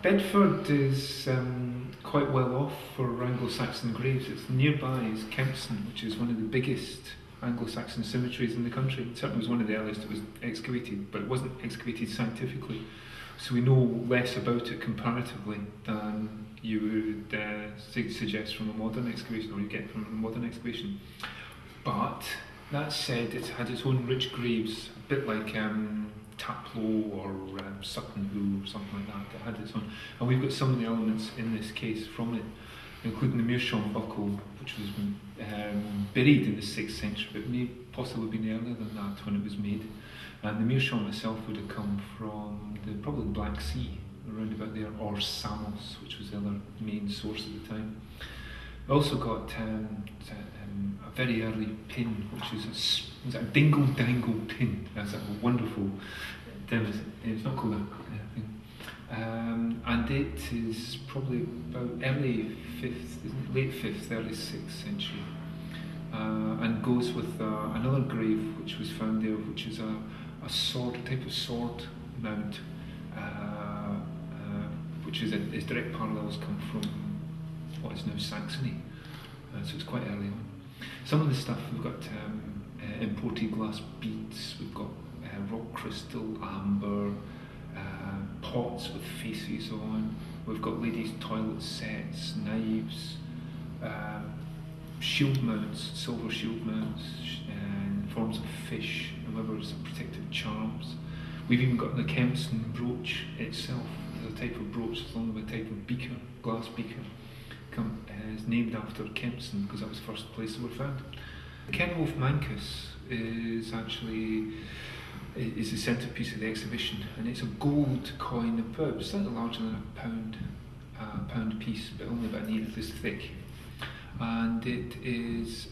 Bedford is quite well off for Anglo-Saxon graves. It's nearby is Kempston, which is one of the biggest Anglo-Saxon cemeteries in the country. It certainly was one of the earliest that was excavated, but it wasn't excavated scientifically. So we know less about it comparatively than you would suggest from a modern excavation, or you get from a modern excavation. But that said, it's had its own rich graves, a bit like Taplow or Sutton Hoo or something like that had its own. And we've got some of the elements in this case from it, including the Meerschaum buckle, which was buried in the 6th century, but may possibly have been earlier than that when it was made. And the Meerschaum itself would have come from probably the Black Sea, around about there, or Samos, which was the other main source at the time. We also got a very early pin, which was a dingle-dangle pin. That's a wonderful, it's not called a thing. And it is probably about early 5th, late 5th, early 6th century. And goes with another grave which was found there, which is a type of sword mount, which is its direct parallels come from what is now Saxony, so it's quite early on. Some of the stuff we've got imported glass beads, we've got rock crystal, amber, pots with faces on, we've got ladies' toilet sets, knives, shield mounts, silver shield mounts, in forms of fish and rivers and protective charms. We've even got the Kempston brooch itself. There's a type of brooch, it's along with a type of beaker, glass beaker. Is named after Kempston because that was the first place they were found. Kenwolf Mancus is the centrepiece of the exhibition, and it's a gold coin about slightly larger than a pound piece, but only about 1/8 this thick. And it is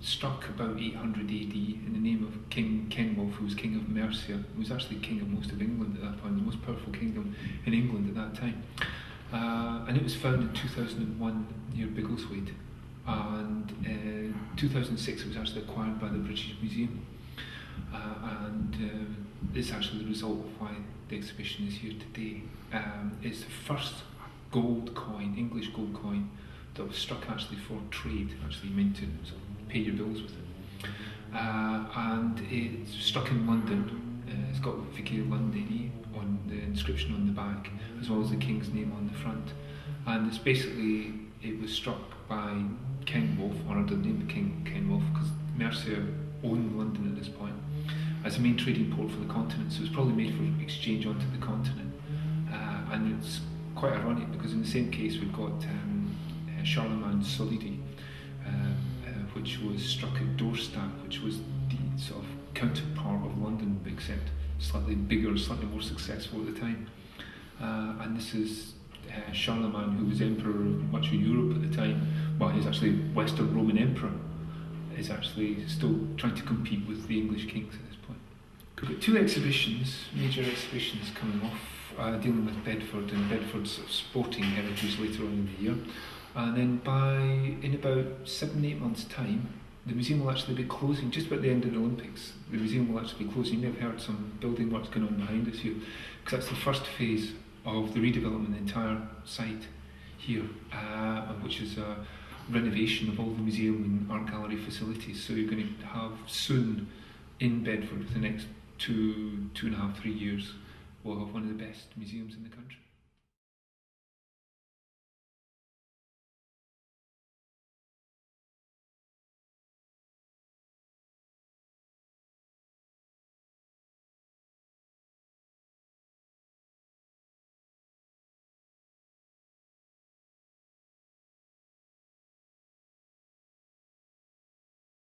struck about 800 AD in the name of King Kenwulf, who was king of Mercia. He was actually king of most of England at that point, the most powerful kingdom in England at that time. And it was found in 2001 near Biggleswade, and in 2006 it was actually acquired by the British Museum, and it's actually the result of why the exhibition is here today. It's the first gold coin, English gold coin, that was struck actually for trade, actually meant to sort of pay your bills with it. And it's struck in London. It's got Vicky Londini on the inscription on the back, as well as the king's name on the front. And it's basically, it was struck by Kenwulf, or under the name of King Kenwulf, because Mercia owned London at this point, as a main trading port for the continent, so it was probably made for exchange onto the continent. And it's quite ironic, because in the same case we've got Charlemagne's Solidi, which was struck at Dorstadt, which was the sort of counterpart of London, except slightly bigger, slightly more successful at the time. And this is Charlemagne, who was emperor of much of Europe at the time. Well, he's actually Western Roman emperor, is actually still trying to compete with the English kings at this point. We've got 2 exhibitions, major exhibitions coming off, dealing with Bedford and Bedford's sort of sporting heritage later on in the year. And then in about 7-8 months' time, the museum will actually be closing, just about the end of the Olympics. The museum will actually be closing. You may have heard some building works going on behind us here, because that's the first phase of the redevelopment of the entire site here, which is a renovation of all the museum and art gallery facilities. So you're going to have soon in Bedford, for the next 2.5, 3 years, we'll have one of the best museums in the country.